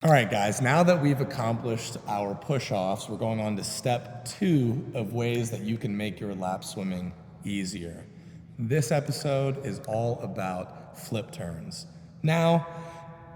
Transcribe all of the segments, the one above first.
All right, guys, now that we've accomplished our push-offs, we're going on to step 2 of ways that you can make your lap swimming easier. This episode is all about flip turns. Now,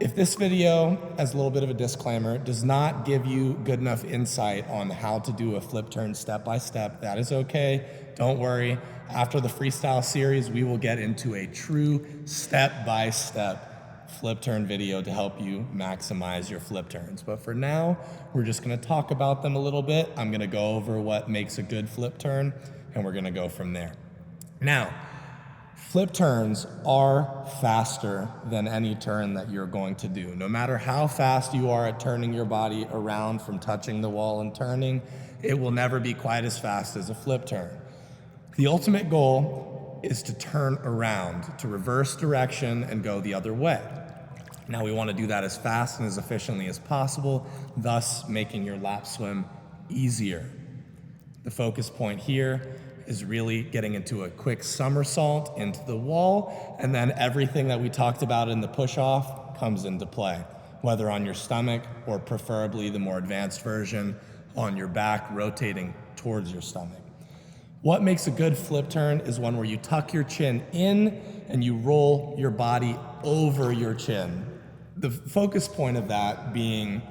if this video, as a little bit of a disclaimer, does not give you good enough insight on how to do a flip turn step by step, that is okay. Don't worry. After the freestyle series, we will get into a true step-by-step flip turn video to help you maximize your flip turns. But for now, we're just gonna talk about them a little bit. I'm gonna go over what makes a good flip turn, and we're gonna go from there. Now, flip turns are faster than any turn that you're going to do. No matter how fast you are at turning your body around from touching the wall and turning, it will never be quite as fast as a flip turn. The ultimate goal is to turn around, to reverse direction and go the other way. Now we want to do that as fast and as efficiently as possible, thus making your lap swim easier. The focus point here is really getting into a quick somersault into the wall, and then everything that we talked about in the push-off comes into play, whether on your stomach or preferably the more advanced version on your back, rotating towards your stomach. What makes a good flip turn is one where you tuck your chin in and you roll your body over your chin. The focus point of that being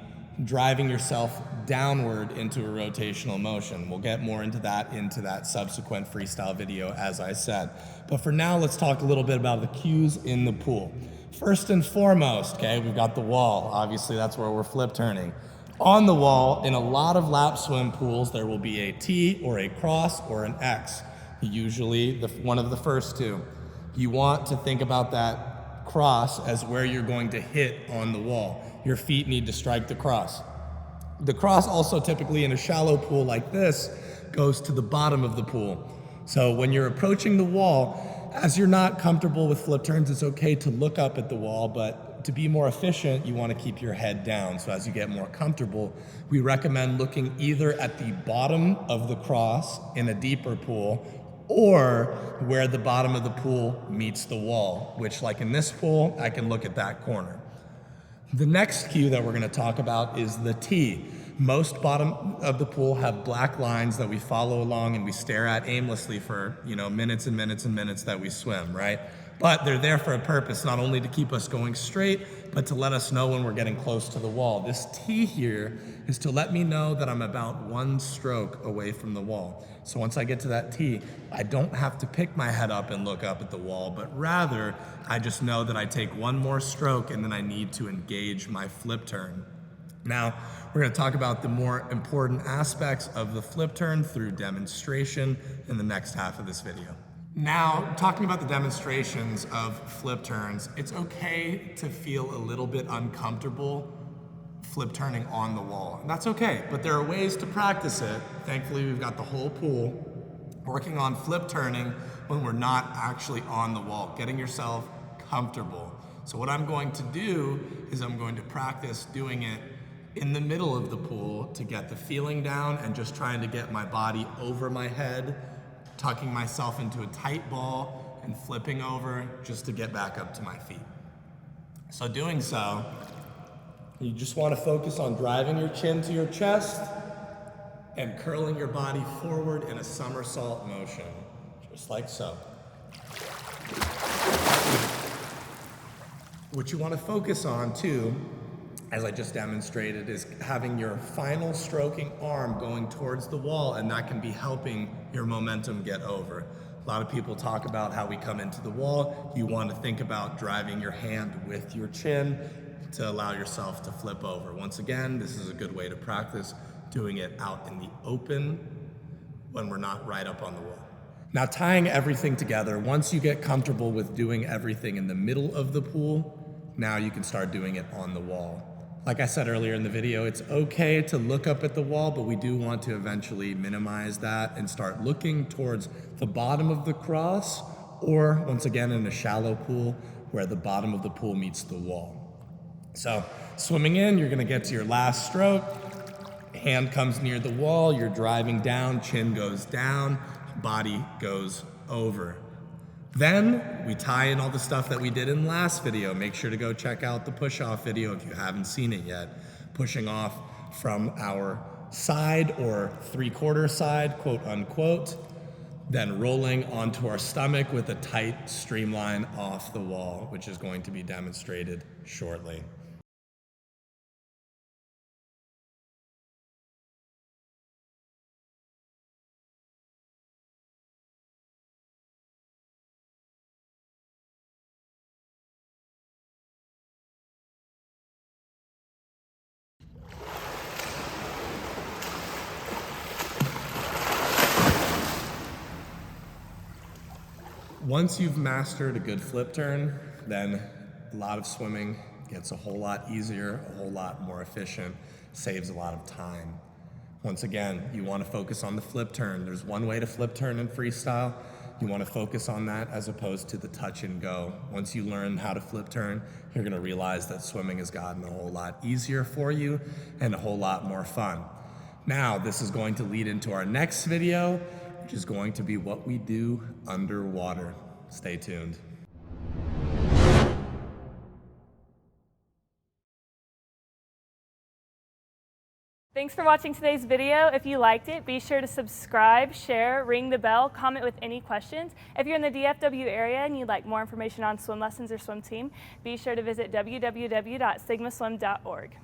driving yourself downward into a rotational motion. We'll get more into that subsequent freestyle video, as I said. But for now, let's talk a little bit about the cues in the pool. First and foremost, okay, we've got the wall. Obviously, that's where we're flip turning. On the wall, in a lot of lap swim pools, there will be a T or a cross or an X. Usually one of the first two. You want to think about that cross as where you're going to hit on the wall. Your feet need to strike the cross. The cross also typically in a shallow pool like this goes to the bottom of the pool. So when you're approaching the wall, as you're not comfortable with flip turns, it's okay to look up at the wall, but to be more efficient, you want to keep your head down. So as you get more comfortable, we recommend looking either at the bottom of the cross in a deeper pool or where the bottom of the pool meets the wall, which like in this pool, I can look at that corner. The next cue that we're going to talk about is the T. Most bottom of the pool have black lines that we follow along and we stare at aimlessly for, minutes and minutes and minutes that we swim, right? But they're there for a purpose, not only to keep us going straight, but to let us know when we're getting close to the wall. This T here is to let me know that I'm about one stroke away from the wall. So once I get to that T, I don't have to pick my head up and look up at the wall, but rather I just know that I take one more stroke and then I need to engage my flip turn. Now, we're going to talk about the more important aspects of the flip turn through demonstration in the next half of this video. Now, talking about the demonstrations of flip turns, it's okay to feel a little bit uncomfortable flip turning on the wall. And that's okay, but there are ways to practice it. Thankfully, we've got the whole pool working on flip turning when we're not actually on the wall, getting yourself comfortable. So what I'm going to do is I'm going to practice doing it in the middle of the pool to get the feeling down and just trying to get my body over my head, tucking myself into a tight ball and flipping over just to get back up to my feet. So doing so, you just want to focus on driving your chin to your chest and curling your body forward in a somersault motion, just like so. What you want to focus on too, as I just demonstrated, is having your final stroking arm going towards the wall, and that can be helping your momentum get over. A lot of people talk about how we come into the wall. You want to think about driving your hand with your chin to allow yourself to flip over. Once again, this is a good way to practice doing it out in the open when we're not right up on the wall. Now, tying everything together, once you get comfortable with doing everything in the middle of the pool, now you can start doing it on the wall. Like I said earlier in the video, it's okay to look up at the wall, but we do want to eventually minimize that and start looking towards the bottom of the cross, or once again in a shallow pool where the bottom of the pool meets the wall. So swimming in, you're gonna get to your last stroke, hand comes near the wall, you're driving down, chin goes down, body goes over. Then we tie in all the stuff that we did in the last video. Make sure to go check out the push-off video if you haven't seen it yet. Pushing off from our side or three-quarter side, quote unquote, then rolling onto our stomach with a tight streamline off the wall, which is going to be demonstrated shortly. Once you've mastered a good flip turn, then a lot of swimming gets a whole lot easier, a whole lot more efficient, saves a lot of time. Once again, you want to focus on the flip turn. There's one way to flip turn in freestyle. You want to focus on that as opposed to the touch and go. Once you learn how to flip turn, you're going to realize that swimming has gotten a whole lot easier for you and a whole lot more fun. Now, this is going to lead into our next video, which is going to be what we do underwater. Stay tuned. Thanks for watching today's video. If you liked it, be sure to subscribe, share, ring the bell, comment with any questions. If you're in the DFW area and you'd like more information on swim lessons or swim team, be sure to visit www.sigmaswim.org.